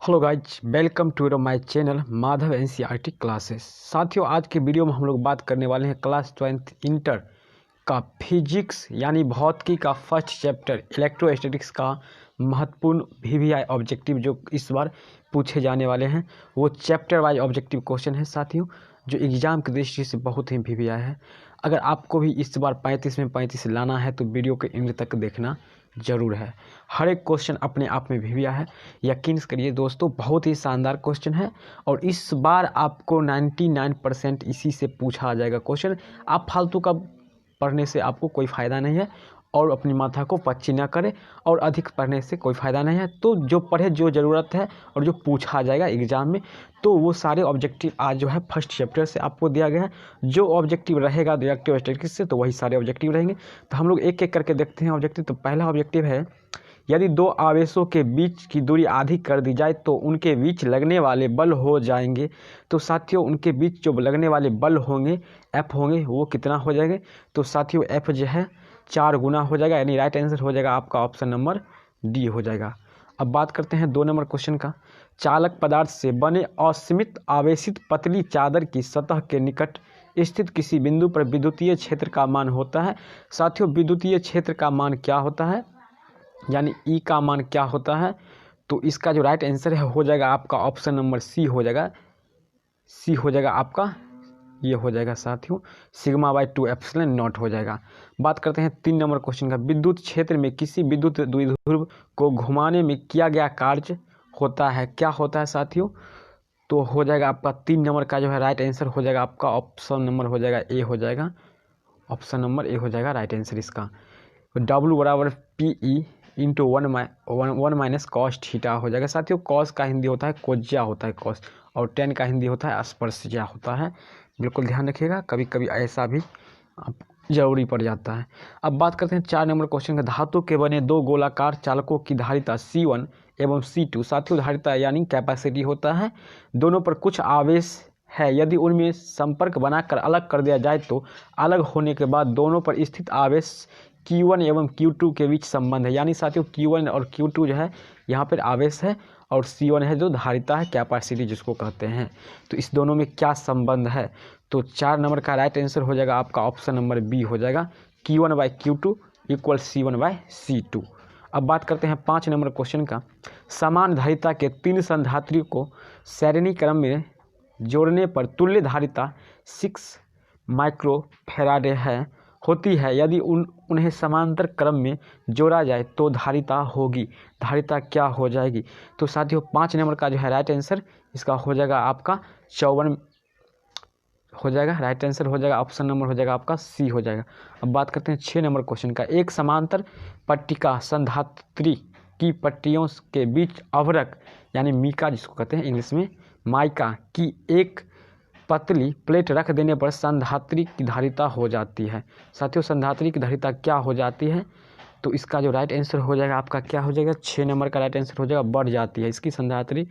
Hello guys, welcome to my channel Madhav NCERT classes. साथियों, आज के वीडियो में हम लोग बात करने वाले हैं क्लास 12th इंटर का फिजिक्स यानी भौतिकी का फर्स्ट चैप्टर इलेक्ट्रोस्टैटिक्स का महत्वपूर्ण वीवीआई ऑब्जेक्टिव जो इस बार पूछे जाने वाले हैं। वो चैप्टर वाइज ऑब्जेक्टिव क्वेश्चन है साथियों, जो एग्जाम की दृष्टि से बहुत ही वीवीआई है। अगर आपको भी इस बार 35 में 35 लाना है तो वीडियो के एंड तक देखना जरूर है। हर एक क्वेश्चन अपने आप में वीवीआई है, यकीन करिए दोस्तों, बहुत ही शानदार क्वेश्चन है। और इस बार आपको 99% इसी से पूछा आ जाएगा क्वेश्चन। आप फालतू का पढ़ने से आपको कोई फ़ायदा नहीं है और अपनी माथा को पच्ची ना करें, और अधिक पढ़ने से कोई फ़ायदा नहीं है। तो जो पढ़े, जो ज़रूरत है और जो पूछा जाएगा एग्ज़ाम में, तो वो सारे ऑब्जेक्टिव आज जो है फर्स्ट चैप्टर से आपको दिया गया है। जो ऑब्जेक्टिव रहेगा इलेक्ट्रोस्टैटिक्स से, तो वही सारे ऑब्जेक्टिव रहेंगे। तो हम लोग एक एक करके देखते हैं ऑब्जेक्टिव। तो पहला ऑब्जेक्टिव है, यदि दो आवेशों के बीच की दूरी आधी कर दी जाए तो उनके बीच लगने वाले बल हो जाएंगे। तो साथियों, उनके बीच जो लगने वाले बल होंगे, एफ होंगे, वो कितना हो जाएंगे? तो साथियों, एफ जो है 4 गुना हो जाएगा, यानी राइट आंसर हो जाएगा आपका ऑप्शन नंबर डी हो जाएगा। अब बात करते हैं 2 नंबर क्वेश्चन का। चालक पदार्थ से बने असीमित आवेशित पतली चादर की सतह के निकट स्थित किसी बिंदु पर विद्युतीय क्षेत्र का मान होता है। साथियों, विद्युतीय क्षेत्र का मान क्या होता है, यानी ई का मान क्या होता है? तो इसका जो राइट आंसर है हो जाएगा आपका ऑप्शन नंबर सी हो जाएगा। सी हो जाएगा आपका, ये हो जाएगा साथियों σ/2 एप्सिलॉन नॉट हो जाएगा। बात करते हैं 3 नंबर क्वेश्चन का। विद्युत क्षेत्र में किसी विद्युत द्विध्रुव को घुमाने में किया गया कार्य होता है, क्या होता है साथियों? तो हो जाएगा आपका 3 नंबर का जो है राइट आंसर हो जाएगा आपका ऑप्शन नंबर हो जाएगा ए हो जाएगा। ऑप्शन नंबर ए हो जाएगा राइट आंसर इसका। W बराबर PE इंटू 1 - cos थीटा हो जाएगा। साथियों, कॉस का हिंदी होता है कोज्या होता है कॉस, और टेन का हिंदी होता है स्पर्शज्या होता है। बिल्कुल ध्यान रखिएगा, कभी कभी ऐसा भी जरूरी पड़ जाता है। अब बात करते हैं 4 नंबर क्वेश्चन का। धातु के बने 2 गोलाकार चालकों की धारिता C1 एवं C2। साथियों, धारिता यानी कैपेसिटी होता है। दोनों पर कुछ आवेश है, यदि उनमें संपर्क बनाकर अलग कर दिया जाए तो अलग होने के बाद दोनों पर स्थित आवेश Q1 एवं Q2 के बीच संबंध है। यानी साथियों, Q1 और Q2 जो है यहाँ पर आवेश है, और C1 है जो धारिता है, कैपेसिटी जिसको कहते हैं। तो इस दोनों में क्या संबंध है? तो 4 नंबर का राइट आंसर हो जाएगा आपका ऑप्शन नंबर बी हो जाएगा। Q1/Q2 = C1/C2। अब बात करते हैं 5 नंबर क्वेश्चन का। समान धारिता के 3 संधात्रियों को श्रेणी क्रम में जोड़ने पर तुल्य धारिता 6 माइक्रोफैराड होती है। यदि उन्हें समांतर क्रम में जोड़ा जाए तो धारिता होगी, धारिता क्या हो जाएगी? तो साथियों, 5 नंबर का जो है राइट आंसर इसका हो जाएगा आपका 54 हो जाएगा। राइट आंसर हो जाएगा ऑप्शन नंबर हो जाएगा आपका सी हो जाएगा। अब बात करते हैं 6 नंबर क्वेश्चन का। एक समांतर पट्टिका संधात्री की पट्टियों के बीच अवरक यानी मीका जिसको कहते हैं इंग्लिश में माइका की एक पतली प्लेट रख देने पर संधात्री की धारिता हो जाती है। साथियों, संधात्री की धारिता क्या हो जाती है? तो इसका जो राइट आंसर हो जाएगा आपका क्या हो जाएगा? 6 नंबर का राइट आंसर हो जाएगा बढ़ जाती है, इसकी संधात्री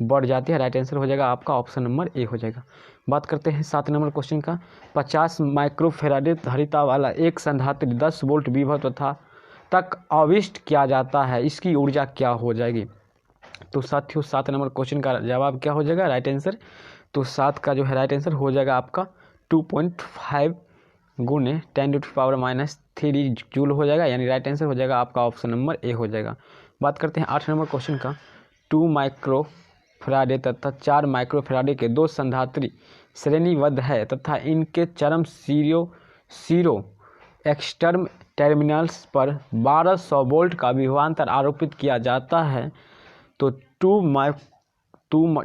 बढ़ जाती है। राइट आंसर हो जाएगा आपका ऑप्शन नंबर ए हो जाएगा। बात करते हैं 7 नंबर क्वेश्चन का। 50 माइक्रोफैराड धारिता वाला एक संधात्री 10 वोल्ट विभव तक आविष्ट किया जाता है, इसकी ऊर्जा क्या हो जाएगी? तो साथियों, 7 नंबर क्वेश्चन का जवाब क्या हो जाएगा राइट आंसर? तो 7 का जो है राइट आंसर हो जाएगा आपका 2.5 गुने 10⁻³ जूल हो जाएगा, यानी राइट आंसर हो जाएगा आपका ऑप्शन नंबर ए हो जाएगा। बात करते हैं 8 नंबर क्वेश्चन का। 2 माइक्रोफैराड तथा 4 माइक्रोफैराड के 2 संधात्री श्रेणीबद्ध है तथा इनके चरम सिरों एक्सटर्म टर्मिनल्स पर 1200 वोल्ट का विभवांतर आरोपित किया जाता है। तो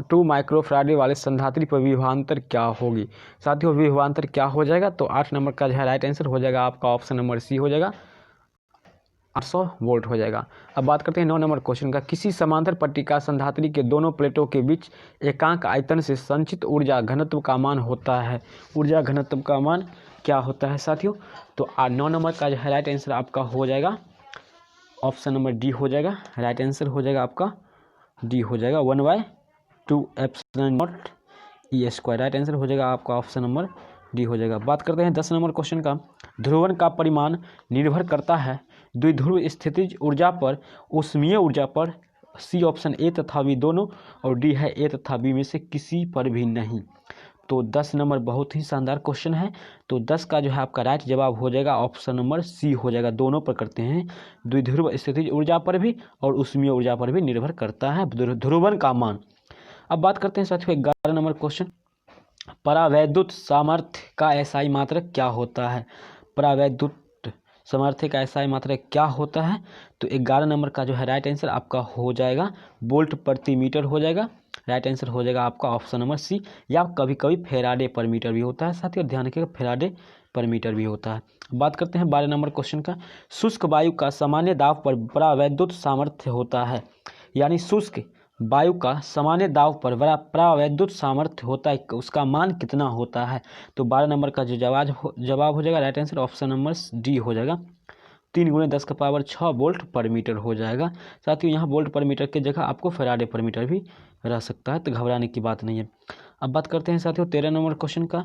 2 माइक्रोफैराड वाले संधात्री पर विभवांतर क्या होगी? साथियों, विभवांतर क्या हो जाएगा? तो 8 नंबर का जो है राइट आंसर हो जाएगा आपका ऑप्शन नंबर सी हो जाएगा, 800 वोल्ट हो जाएगा। अब बात करते हैं 9 नंबर क्वेश्चन का। किसी समांतर पट्टिका संधात्री के दोनों प्लेटों के बीच एकांक आयतन से संचित ऊर्जा घनत्व का मान होता है। ऊर्जा घनत्व का मान क्या होता है साथियों? तो 9 नंबर का जो है राइट आंसर आपका हो जाएगा ऑप्शन नंबर डी हो जाएगा। राइट आंसर हो जाएगा आपका डी हो जाएगा 1/2 epsilon not E²। Right answer हो जाएगा आपका ऑप्शन नंबर डी हो जाएगा। बात करते हैं 10 नंबर क्वेश्चन का। ध्रुवण का परिमाण निर्भर करता है द्विध्रुव स्थितिज ऊर्जा पर, ऊष्मीय ऊर्जा पर, सी ऑप्शन ए तथा बी दोनों, और डी है ए तथा बी में से किसी पर भी नहीं। तो 10 नंबर बहुत ही शानदार क्वेश्चन है। तो 10 का जो है आपका राइट जवाब हो जाएगा ऑप्शन नंबर सी हो जाएगा। दोनों पर करते हैं, द्विध्रुव स्थितिज ऊर्जा पर भी और ऊष्मीय ऊर्जा पर भी निर्भर करता है ध्रुवण का मान। अब बात करते हैं साथियों 11 नंबर क्वेश्चन, परावैद्युत सामर्थ्य का एसआई मात्रक क्या होता है। परावैद्युत सामर्थ्य का एसआई मात्रक क्या होता है, तो 11 नंबर का जो है राइट आंसर आपका हो जाएगा वोल्ट प्रति मीटर हो जाएगा। राइट आंसर हो जाएगा आपका ऑप्शन नंबर सी, या कभी कभी फेराडे पर मीटर भी होता है साथियों, ध्यान रखिएगा फेराडे पर मीटर भी होता है। बात करते हैं 12 नंबर क्वेश्चन का, शुष्क वायु का सामान्य दाब पर परावैद्युत सामर्थ्य होता है, यानी शुष्क वायु का सामान्य दाब पर परावैद्युत सामर्थ्य होता है, उसका मान कितना होता है। तो 12 नंबर का जो जवाब हो जाएगा right answer option number D हो जाएगा, 3 × 10⁶ वोल्ट पर मीटर हो जाएगा। साथियों यहाँ वोल्ट पर मीटर की जगह आपको फेराडे पर मीटर भी रह सकता है, तो घबराने की बात नहीं है। अब बात करते हैं साथियों 13 नंबर क्वेश्चन का,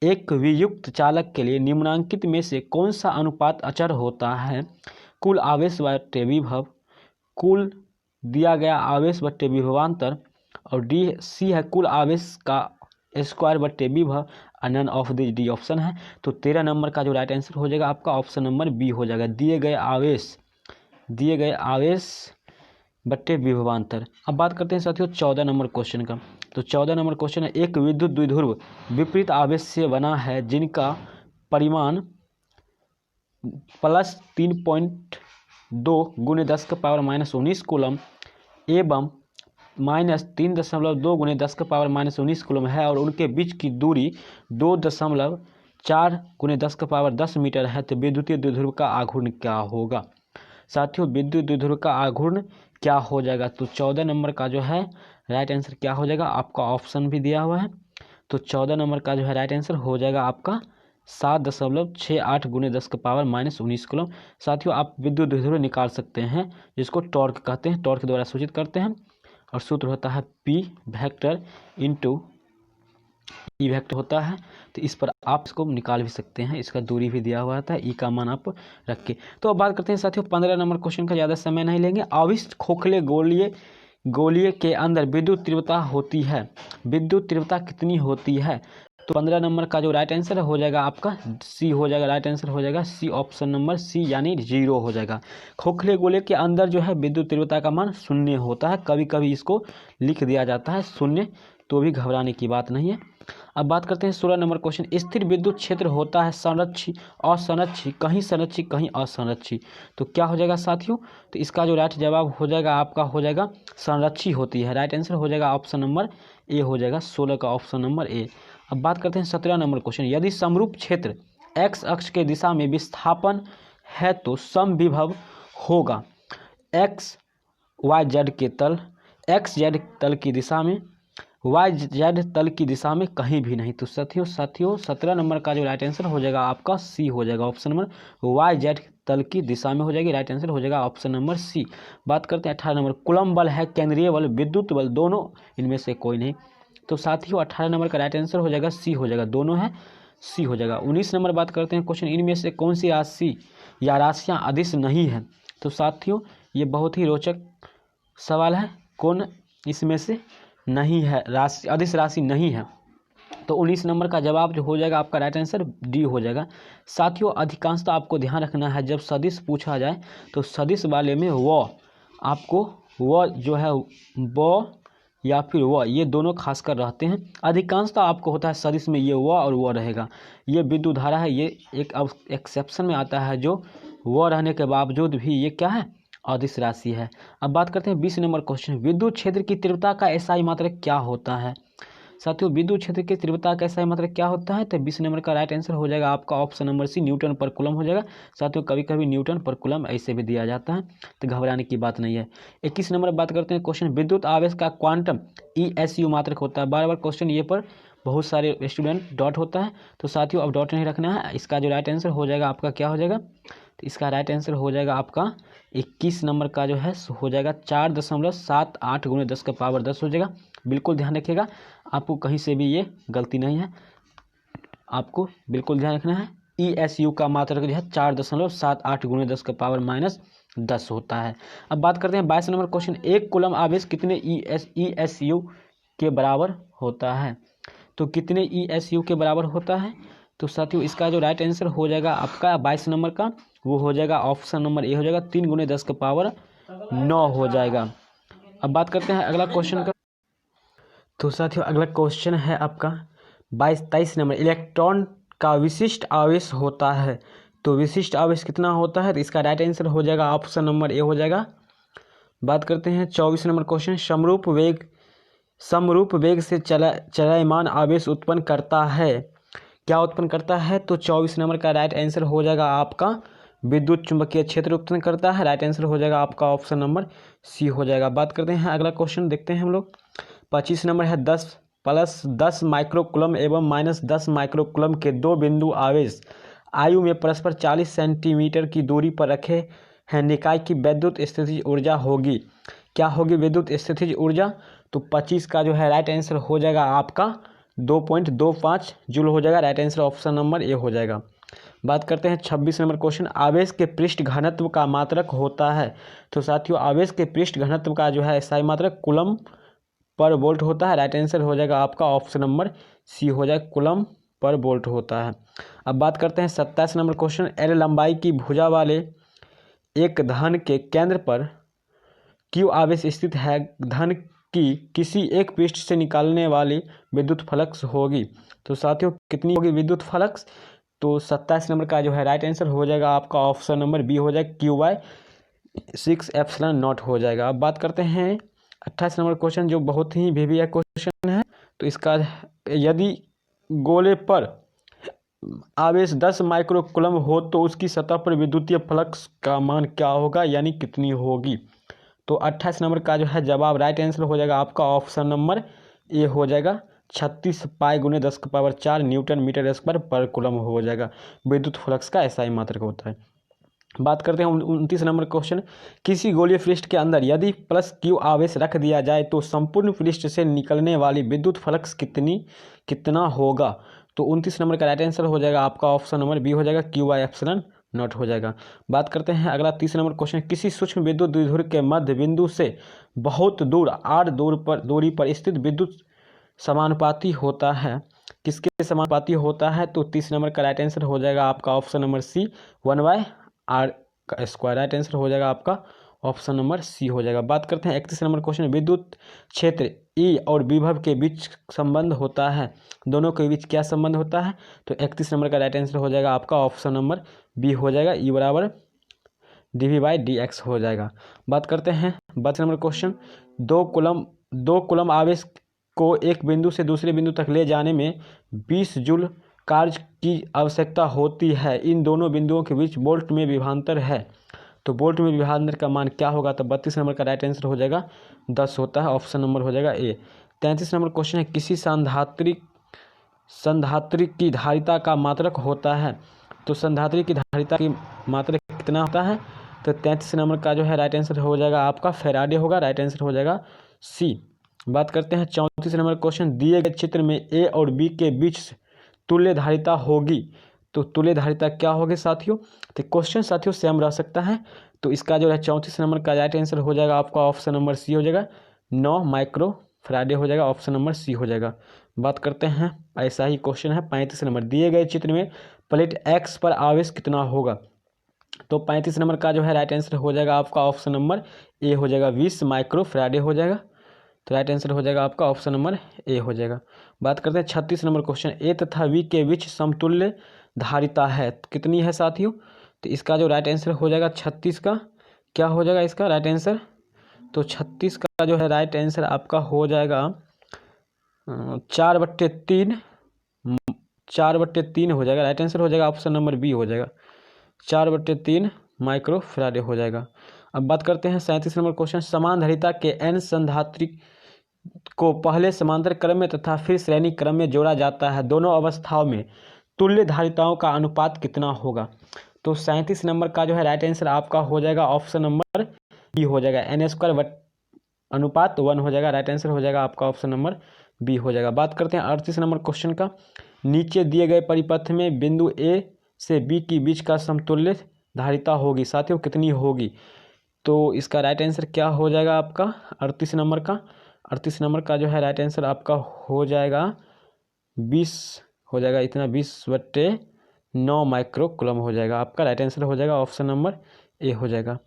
एक वियुक्त चालक के लिए निम्नांकित में से कौन सा अनुपात अचर होता है। कुल आवेश बटे विभव, कुल दिया गया आवेश बटे विभवांतर, और डी सी है कुल आवेश का स्क्वायर बटे विभव, none of this D option है। तो 13 नंबर का जो राइट आंसर हो जाएगा आपका ऑप्शन नंबर बी हो जाएगा, दिए गए आवेश बटे विभवांतर। अब बात करते हैं साथियों 14 नंबर क्वेश्चन का। तो 14 नंबर क्वेश्चन है, एक विद्युत द्विध्रुव विपरीत आवेश से बना है जिनका परिमाण +3.2 × 10⁻⁻19 कूलम एवं -3.2 × 10⁻⁻19 कूलम है, और उनके बीच की दूरी 2.4 × 10⁻10 मीटर है, तो विद्युतीय द्विध्रुव का आघूर्ण क्या होगा। साथियों विद्युत द्विध्रुव का आघूर्ण क्या हो जाएगा, तो 14 नंबर का जो है राइट आंसर क्या हो जाएगा, आपका ऑप्शन भी दिया हुआ है। तो 14 नंबर का जो है राइट आंसर हो जाएगा आपका 7.68 × 10⁻⁻19 कूलम। साथियों आप विद्युत द्विध्रुव निकाल सकते हैं, जिसको टॉर्क कहते हैं, टॉर्क द्वारा सूचित करते हैं, और सूत्र होता है P vector into E vector होता है। तो इस पर आप इसको निकाल भी सकते हैं, इसका दूरी भी दिया हुआ रहता है, ई का मान आप रख के। तो अब बात करते हैं साथियों 15 नंबर क्वेश्चन का, ज़्यादा समय नहीं लेंगे। अविष्ट खोखले गोलीय के अंदर विद्युत तीव्रता होती है, विद्युत तीव्रता कितनी होती है। तो 15 नंबर का जो राइट आंसर हो जाएगा आपका सी हो जाएगा, राइट आंसर हो जाएगा सी ऑप्शन नंबर सी, यानी 0 हो जाएगा। खोखले गोले के अंदर जो है विद्युत तीव्रता का मान 0 होता है, कभी कभी इसको लिख दिया जाता है 0, तो भी घबराने की बात नहीं है। अब बात करते हैं 16 नंबर क्वेश्चन, स्थिर विद्युत क्षेत्र होता है संरक्षित असंरक्षित, कहीं संरक्षित कहीं असंरक्षित। तो क्या हो जाएगा साथियों, तो इसका जो राइट जवाब हो जाएगा आपका हो जाएगा संरक्षित होती है। राइट आंसर हो जाएगा ऑप्शन नंबर ए हो जाएगा, 16 का ऑप्शन नंबर ए। अब बात करते हैं 17 नंबर क्वेश्चन, यदि समरूप क्षेत्र एक्स अक्ष के दिशा में विस्थापन है तो समविभव होगा एक्स वाई जेड के तल, एक्स जेड तल की दिशा में, वाई जेड तल की दिशा में कहीं भी नहीं। तो साथियों 17 नंबर का जो राइट आंसर हो जाएगा आपका सी हो जाएगा, ऑप्शन नंबर वाई जेड तल की दिशा में हो जाएगी। राइट आंसर हो जाएगा ऑप्शन नंबर सी। बात करते हैं 18 नंबर, कूलम्ब बल है केंद्रीय बल विद्युत बल दोनों, इनमें से कोई नहीं। तो साथियों 18 नंबर का राइट आंसर हो जाएगा सी हो जाएगा, दोनों है सी हो जाएगा। 19 नंबर बात करते हैं क्वेश्चन, इनमें से कौन सी राशि या राशियाँ अदिश नहीं है। तो साथियों ये बहुत ही रोचक सवाल है, कौन इसमें से नहीं है राशि, अदिश राशि नहीं है। तो 19 नंबर का जवाब जो हो जाएगा आपका राइट आंसर डी हो जाएगा। साथियों अधिकांशतः आपको ध्यान रखना है, जब सदिश पूछा जाए तो सदिश वाले में वो आपको वो जो है वो या फिर वो, ये दोनों खासकर रहते हैं। अधिकांशतः आपको होता है सदिश में ये वो और वो रहेगा। ये विद्युत धारा है, ये एक एक्सेप्शन में आता है, जो वो रहने के बावजूद भी ये क्या है अदिश राशि है। अब बात करते हैं 20 नंबर क्वेश्चन, विद्युत क्षेत्र की तीव्रता का एसआई मात्रक क्या होता है। साथियों विद्युत क्षेत्र की तीव्रता का एसआई मात्रक क्या होता है, तो 20 नंबर का राइट आंसर हो जाएगा आपका ऑप्शन नंबर सी, न्यूटन पर कूलम हो जाएगा। साथियों कभी कभी न्यूटन पर कूलम ऐसे भी दिया जाता है, तो घबराने की बात नहीं है। 21 नंबर बात करते हैं क्वेश्चन, विद्युत आवेश का क्वांटम ESU मात्रक होता है। बार बार क्वेश्चन ये पर बहुत सारे स्टूडेंट डॉट होता है, तो साथियों अब डॉट नहीं रखना है। इसका जो राइट आंसर हो जाएगा आपका क्या हो जाएगा, तो इसका राइट आंसर हो जाएगा आपका 21 नंबर का जो है हो जाएगा 4.78 × 10⁻10 हो जाएगा। बिल्कुल ध्यान रखिएगा, आपको कहीं से भी ये गलती नहीं है, आपको बिल्कुल ध्यान रखना है। ESU का मात्रक जो है 4.78 × 10⁻ 10 होता है। अब बात करते हैं 22 नंबर क्वेश्चन, एक कूलम आवेश कितने ESU के बराबर होता है। तो कितने ESU के बराबर होता है, तो साथियों इसका जो राइट आंसर हो जाएगा आपका 22 नंबर का, वो हो जाएगा ऑप्शन नंबर ए हो जाएगा, 3 × 10⁹ हो जाएगा। अब बात करते हैं अगला क्वेश्चन का। तो साथियों अगला क्वेश्चन है आपका 23 नंबर, इलेक्ट्रॉन का विशिष्ट आवेश होता है। तो विशिष्ट आवेश कितना होता है, तो इसका राइट आंसर हो जाएगा ऑप्शन नंबर ए हो जाएगा। बात करते हैं 24 नंबर क्वेश्चन, समरूप वेग से चलयमान आवेश उत्पन्न करता है। क्या उत्पन्न करता है, तो 24 नंबर का राइट आंसर हो जाएगा आपका विद्युत चुंबकीय क्षेत्र उत्पन्न करता है। राइट आंसर हो जाएगा आपका ऑप्शन नंबर सी हो जाएगा। बात करते हैं अगला क्वेश्चन, देखते हैं हम लोग। 25 नंबर है, 10 + 10 माइक्रोकूलम एवं -10 माइक्रोकूलम के दो बिंदु आवेश आयु में परस्पर 40 सेंटीमीटर की दूरी पर रखे हैं, निकाय की विद्युत स्थितिज ऊर्जा होगी। क्या होगी विद्युत स्थितिज ऊर्जा, तो 25 का जो है राइट आंसर हो जाएगा आपका 2.25 जूल हो जाएगा। Right answer option number A हो जाएगा। बात करते हैं 26 नंबर क्वेश्चन, आवेश के पृष्ठ घनत्व का मात्रक होता है। तो साथियों आवेश के पृष्ठ घनत्व का जो है स्थायी मात्रक कूलम पर वोल्ट होता है। राइट आंसर हो जाएगा आपका ऑप्शन नंबर सी हो जाएगा, कूलम पर वोल्ट होता है। अब बात करते हैं 27 नंबर क्वेश्चन, एल लंबाई की भुजा वाले एक धन के केंद्र पर क्यू आवेश स्थित है। धन की किसी एक पृष्ठ से निकालने वाली विद्युत फ्लक्स होगी। तो साथियों कितनी होगी विद्युत फ्लक्स, तो 27 नंबर का जो है राइट आंसर हो जाएगा आपका ऑप्शन नंबर बी हो जाएगा, Q/6ε0 हो जाएगा। अब बात करते हैं 28 नंबर क्वेश्चन, जो बहुत ही बेबी क्वेश्चन है। तो इसका यदि गोले पर आवेश 10 माइक्रोकूलम हो तो उसकी सतह पर विद्युतीय फ्लक्स का मान क्या होगा, यानी कितनी होगी। तो 28 नंबर का जो है जवाब राइट आंसर हो जाएगा आपका ऑप्शन नंबर ए हो जाएगा, 36 पाई × 10⁴ न्यूटन मीटर स्क्वायर पर कूलम हो जाएगा। विद्युत फ्लक्स का ऐसा ही मात्रक होता है। बात करते हैं 29 नंबर क्वेश्चन, किसी गोलीय पृष्ठ के अंदर यदि +Q आवेश रख दिया जाए तो संपूर्ण पृष्ठ से निकलने वाली विद्युत फ्लक्स कितना होगा। तो 29 नंबर का राइट आंसर हो जाएगा आपका ऑप्शन नंबर बी हो जाएगा, Q/ε0 हो जाएगा। बात करते हैं अगला 30 नंबर क्वेश्चन, किसी सूक्ष्म विद्युत द्विध्रुव के मध्य बिंदु से बहुत दूर r दूरी पर स्थित विद्युत समानुपाती होता है। किसके समानुपाती होता है, तो 30 नंबर का राइट आंसर हो जाएगा आपका option number C, 1/r²। Right answer हो जाएगा आपका ऑप्शन नंबर सी हो जाएगा। बात करते हैं 31 नंबर क्वेश्चन, विद्युत क्षेत्र E और विभव के बीच संबंध होता है। दोनों के बीच क्या संबंध होता है, तो 31 नंबर का राइट आंसर हो जाएगा आपका ऑप्शन नंबर बी हो जाएगा, E = dV/dx हो जाएगा। बात करते हैं 32 नंबर क्वेश्चन, दो कूलम आवेश को एक बिंदु से दूसरे बिंदु तक ले जाने में 20 जूल कार्य की आवश्यकता होती है। इन दोनों बिंदुओं के बीच वोल्ट में विभवांतर है। तो वोल्ट में विभवांतर का मान क्या होगा, तो 32 नंबर का राइट आंसर हो जाएगा 10 होता है। ऑप्शन नंबर हो जाएगा ए। 33 नंबर क्वेश्चन है, किसी संधात्री की धारिता का मात्रक होता है। तो संधात्री की धारिता की मात्रक कितना होता है, तो 33 नंबर का जो है राइट आंसर हो जाएगा आपका फैराडे होगा। राइट आंसर हो जाएगा सी। बात करते हैं 34 नंबर क्वेश्चन, दिए गए चित्र में ए और बी के बीच तुल्य धारिता होगी। तो तुल्य धारिता क्या होगी साथियों, तो क्वेश्चन साथियों सेम रह सकता है। तो इसका जो है 34 नंबर का राइट आंसर हो जाएगा आपका ऑप्शन नंबर सी हो जाएगा, 9 माइक्रोफैराडे हो जाएगा। ऑप्शन नंबर सी हो जाएगा। बात करते हैं ऐसा ही क्वेश्चन है 35 नंबर, दिए गए चित्र में प्लेट एक्स पर आवेश कितना होगा। तो 35 नंबर का जो है राइट आंसर हो जाएगा आपका ऑप्शन नंबर ए हो जाएगा, 20 माइक्रोफैराडे हो जाएगा। तो राइट आंसर हो जाएगा आपका ऑप्शन नंबर ए हो जाएगा। बात करते हैं 36 नंबर क्वेश्चन, ए तथा वी के बीच समतुल्य धारिता है, कितनी है साथियों। तो इसका जो राइट आंसर हो जाएगा 36 का क्या हो जाएगा इसका राइट आंसर, तो 36 का जो है राइट आंसर आपका हो जाएगा 4/3 हो जाएगा। राइट आंसर हो जाएगा ऑप्शन नंबर बी हो जाएगा, 4/3 माइक्रोफैराडे हो जाएगा। अब बात करते हैं 37 नंबर क्वेश्चन, समान धारिता के n संधात्री को पहले समांतर क्रम में तथा फिर श्रेणी क्रम में जोड़ा जाता है। दोनों अवस्थाओं में तुल्य धारिताओं का अनुपात कितना होगा। तो 37 नंबर का जो है राइट आंसर आपका हो जाएगा ऑप्शन नंबर बी हो जाएगा, n² अनुपात 1 हो जाएगा। राइट आंसर हो जाएगा आपका ऑप्शन नंबर बी हो जाएगा। बात करते हैं 38 नंबर क्वेश्चन का, नीचे दिए गए परिपथ में बिंदु ए से बी के बीच का समतुल्य धारिता होगी साथियों कितनी होगी। तो इसका राइट आंसर क्या हो जाएगा आपका 38 नंबर का। 38 नंबर का जो है राइट आंसर आपका हो जाएगा 20 हो जाएगा, इतना 20/9 माइक्रोकूलम हो जाएगा। आपका राइट आंसर हो जाएगा ऑप्शन नंबर ए हो जाएगा।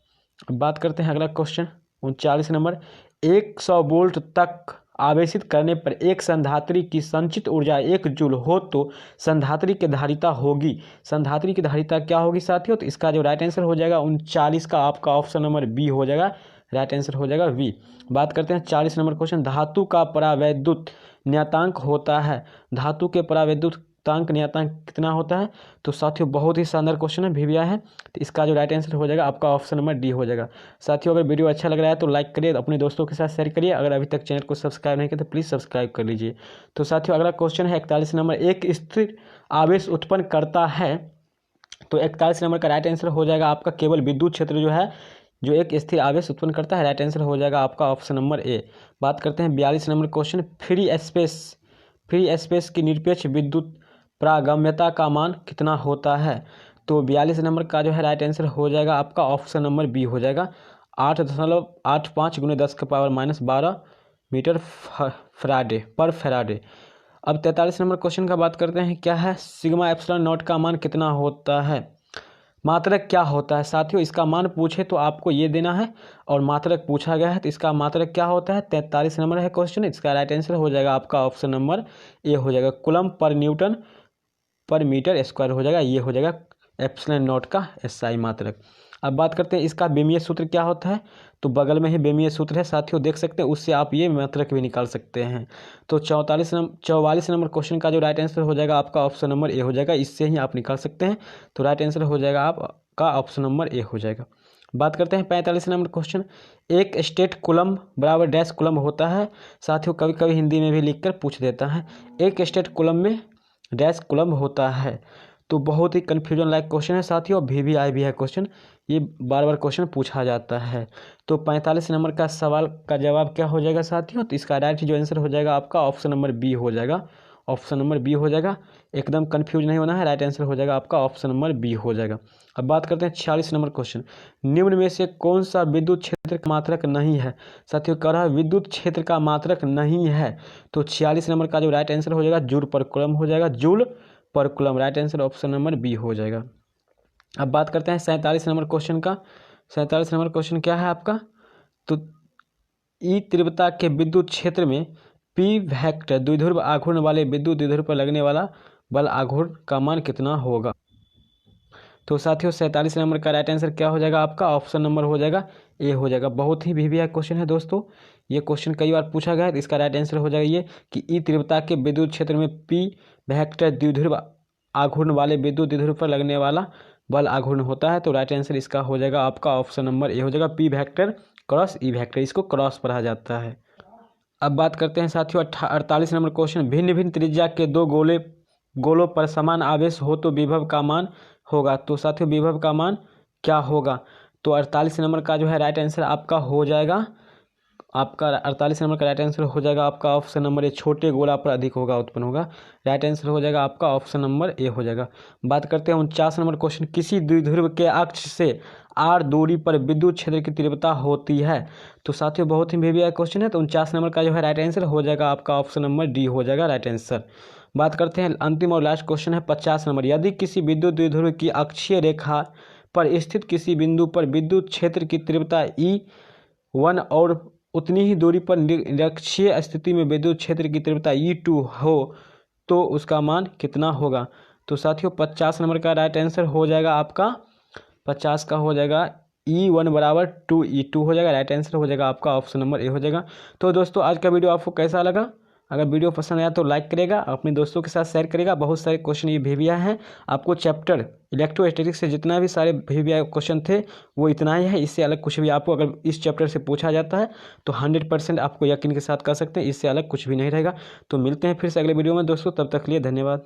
अब बात करते हैं अगला क्वेश्चन 39 नंबर। 100 वोल्ट तक आवेशित करने पर एक संधात्री की संचित ऊर्जा 1 जूल हो तो संधात्री की धारिता होगी। संधात्री की धारिता क्या होगी साथियों? तो इसका जो राइट आंसर हो जाएगा 39 का आपका ऑप्शन नंबर बी हो जाएगा। राइट आंसर हो जाएगा बी। बात करते हैं 40 नंबर क्वेश्चन। धातु का परावैद्युत नियतांक होता है। धातु के परावैद्युत नियतांक कितना होता है? तो साथियों बहुत ही शानदार क्वेश्चन है, भी है। तो इसका जो राइट आंसर हो जाएगा आपका ऑप्शन नंबर डी हो जाएगा। साथियों अगर वीडियो अच्छा लग रहा है तो लाइक करिए, अपने दोस्तों के साथ शेयर करिए। अगर अभी तक चैनल को सब्सक्राइब नहीं किया तो प्लीज़ सब्सक्राइब कर लीजिए। तो साथियों अगला क्वेश्चन है 41 नंबर। एक स्थिर आवेश उत्पन्न करता है। तो 41 नंबर का राइट आंसर हो जाएगा आपका केवल विद्युत क्षेत्र जो है, जो एक स्थिर आवेश उत्पन्न करता है। राइट आंसर हो जाएगा आपका ऑप्शन नंबर ए। बात करते हैं 42 नंबर क्वेश्चन। फ्री स्पेस की निरपेक्ष विद्युत प्रागम्यता का मान कितना होता है? तो 42 नंबर का जो है राइट आंसर हो जाएगा आपका ऑप्शन नंबर बी हो जाएगा 8.85 × 10⁻12 मीटर पर फैराडे। अब 43 नंबर क्वेश्चन का बात करते हैं। क्या है? सिग्मा एप्सिलॉन नॉट का मान कितना होता है? मात्रक क्या होता है साथियों? इसका मान पूछे तो आपको ये देना है, और मात्रक पूछा गया है तो इसका मात्रक क्या होता है? 43 नंबर है क्वेश्चन। इसका राइट आंसर हो जाएगा आपका ऑप्शन नंबर ए हो जाएगा कूलम पर न्यूटन पर मीटर स्क्वायर हो जाएगा। ये हो जाएगा एप्सिलॉन नॉट का एसआई मात्रक। अब बात करते हैं इसका बेमीय सूत्र क्या होता है? तो बगल में ही बेमीय सूत्र है साथियों, देख सकते हैं, उससे आप ये मात्रक भी निकाल सकते हैं। तो 44 नंबर क्वेश्चन का जो राइट आंसर हो जाएगा आपका ऑप्शन नंबर ए हो जाएगा। इससे ही आप निकाल सकते हैं। तो राइट आंसर हो जाएगा आपका ऑप्शन नंबर ए हो जाएगा। बात करते हैं 45 नंबर क्वेश्चन। एक स्टेट कूलम बराबर डैश कूलम होता है। साथियों कभी कभी हिंदी में भी लिखकर पूछ देता है, एक स्टेट कूलम में डैश कूलम होता है। तो बहुत ही कन्फ्यूजन लाइक क्वेश्चन है साथियों, VVI भी है क्वेश्चन, ये बार बार क्वेश्चन पूछा जाता है। तो 45 नंबर का सवाल का जवाब क्या हो जाएगा साथियों? तो इसका राइट जो आंसर हो जाएगा आपका ऑप्शन नंबर बी हो जाएगा। ऑप्शन नंबर बी हो जाएगा, एकदम कन्फ्यूज नहीं होना है। राइट आंसर हो जाएगा आपका ऑप्शन नंबर बी हो जाएगा। अब बात करते हैं 46 नंबर क्वेश्चन। निम्न में से कौन सा विद्युत क्षेत्र का मात्रक नहीं है? साथियों कह रहा है विद्युत क्षेत्र का मात्रक नहीं है। तो 46 नंबर का जो राइट आंसर हो जाएगा जूल पर कूलम हो जाएगा, जूल पर coulomb. Right answer option number B हो जाएगा। अब बात करते हैं 47 नंबर क्वेश्चन का। 47 नंबर क्वेश्चन क्या है आपका? तो ई तीव्रता के विद्युत क्षेत्र में पी वेक्टर द्विध्रुव आघूर्ण वाले विद्युत द्विध्रुव पर लगने वाला बल आघूर्ण का मान कितना होगा? तो साथियों 47 नंबर का राइट आंसर क्या हो जाएगा आपका? ऑप्शन नंबर हो जाएगा ए हो जाएगा। बहुत ही VVI क्वेश्चन है दोस्तों, ये क्वेश्चन कई बार पूछा गया है। तो इसका राइट आंसर हो जाएगा ये कि ई तीव्रता के विद्युत क्षेत्र में पी वेक्टर द्विध्रुव आघूर्ण वाले विद्युत द्विध्रुव पर लगने वाला बल आघूर्ण होता है। तो राइट आंसर इसका हो जाएगा आपका ऑप्शन नंबर ए हो जाएगा, P vector cross E vector, इसको क्रॉस पढ़ा जाता है। अब बात करते हैं साथियों 48 नंबर क्वेश्चन। भिन्न भिन्न त्रिज्या के दो गोलों पर समान आवेश हो तो विभव का मान होगा। तो साथियों विभव का मान क्या होगा? तो 48 नंबर का जो है राइट आंसर आपका हो जाएगा, आपका 48 नंबर का राइट आंसर हो जाएगा आपका ऑप्शन नंबर ए, छोटे गोला पर अधिक होगा उत्पन्न होगा। राइट आंसर हो जाएगा आपका ऑप्शन नंबर ए हो जाएगा। बात करते हैं 49 नंबर क्वेश्चन। किसी द्विध्रुव के अक्ष से r दूरी पर विद्युत क्षेत्र की तीव्रता होती है। तो साथियों बहुत ही VVI क्वेश्चन है। तो 49 नंबर का जो है राइट आंसर हो जाएगा आपका ऑप्शन नंबर डी हो जाएगा राइट आंसर। बात करते हैं अंतिम और लास्ट क्वेश्चन है 50 नंबर। यदि किसी विद्युत द्विध्रुव की अक्षीय रेखा पर स्थित किसी बिंदु पर विद्युत क्षेत्र की तीव्रता E1 और उतनी ही दूरी पर निरक्षीय स्थिति में विद्युत क्षेत्र की तीव्रता E2 हो तो उसका मान कितना होगा? तो साथियों 50 नंबर का राइट आंसर हो जाएगा आपका 50 का हो जाएगा E1 बराबर 2E2 हो जाएगा। राइट आंसर हो जाएगा आपका ऑप्शन नंबर ए हो जाएगा। तो दोस्तों आज का वीडियो आपको कैसा लगा? अगर वीडियो पसंद आया तो लाइक करेगा, अपने दोस्तों के साथ शेयर करेगा। बहुत सारे क्वेश्चन ये VVI हैं। आपको चैप्टर इलेक्ट्रोस्टैटिक्स से जितना भी सारे VVI क्वेश्चन थे वो इतना ही है, इससे अलग कुछ भी आपको अगर इस चैप्टर से पूछा जाता है तो 100% आपको यकीन के साथ कर सकते हैं, इससे अलग कुछ भी नहीं रहेगा। तो मिलते हैं फिर से अगले वीडियो में दोस्तों, तब तक के लिए धन्यवाद।